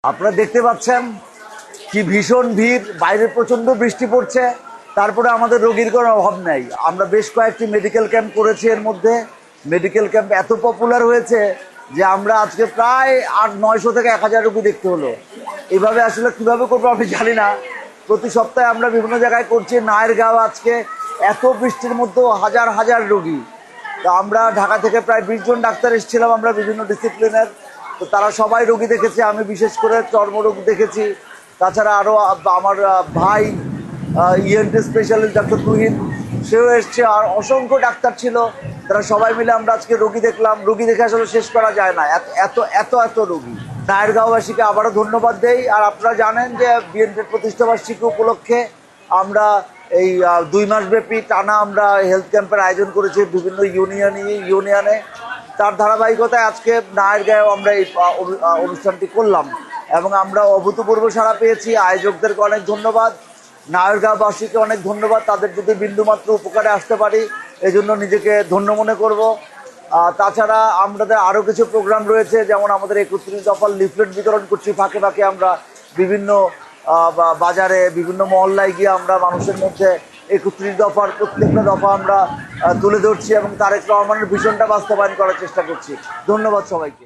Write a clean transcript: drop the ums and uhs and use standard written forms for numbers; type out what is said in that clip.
আপনারা দেখতে পাচ্ছেন কি ভীষণ ভিড়, বাইরে প্রচণ্ড বৃষ্টি পড়ছে, তারপরে আমাদের রোগীর কোনো অভাব নেই। আমরা বেশ কয়েকটি মেডিকেল ক্যাম্প করেছি, এর মধ্যে মেডিকেল ক্যাম্প এত পপুলার হয়েছে যে আমরা আজকে প্রায় 800-900 থেকে 1000 রোগী দেখতে হলো। এইভাবে আসলে কীভাবে করবো আমি জানি না। প্রতি সপ্তাহে আমরা বিভিন্ন জায়গায় করছি। নায়েরগাঁও আজকে এত বৃষ্টির মধ্যেও হাজার হাজার রোগী। তো আমরা ঢাকা থেকে প্রায় 20 জন ডাক্তার এসেছিলাম, আমরা বিভিন্ন ডিসিপ্লিনের। তো তারা সবাই রোগী দেখেছে, আমি বিশেষ করে চর্মরোগ দেখেছি। তাছাড়া আরও আমার ভাই ইএনটি স্পেশালিস্ট ডাক্তার তুহিন, সেও এসছে, আর অসংখ্য ডাক্তার ছিল। তারা সবাই মিলে আমরা আজকে রোগী দেখলাম। রোগী দেখে আসলে শেষ করা যায় না, এত এত এত এত রোগী। নায়েরগাঁওবাসীকে আবারও ধন্যবাদ দেই। আর আপনারা জানেন যে বিএনপির প্রতিষ্ঠাবার্ষিকী উপলক্ষে আমরা এই 2 মাসব্যাপী টানা আমরা হেলথ ক্যাম্পের আয়োজন করেছি বিভিন্ন ইউনিয়নে। তার ধারাবাহিকতায় আজকে নায়েরগাঁও আমরা এই অনুষ্ঠানটি করলাম এবং আমরা অভূতপূর্ব সাড়া পেয়েছি। আয়োজকদেরকে অনেক ধন্যবাদ, নায়েরগাঁওবাসীকে অনেক ধন্যবাদ। তাদের যদি বিন্দুমাত্র উপকারে আসতে পারি এজন্য নিজেকে ধন্য মনে করব। তাছাড়া আমাদের আরও কিছু প্রোগ্রাম রয়েছে, যেমন আমাদের 31 দফার লিফলেট বিতরণ করছি। ফাঁকে ফাঁকে আমরা বিভিন্ন বাজারে, বিভিন্ন মহল্লায় গিয়ে আমরা মানুষের মধ্যে 31 দফার প্রত্যেকটা দফা আমরা তুলে ধরছি এবং তারেক রহমানের ভীষণটা বাস্তবায়ন করার চেষ্টা করছি। ধন্যবাদ সবাইকে।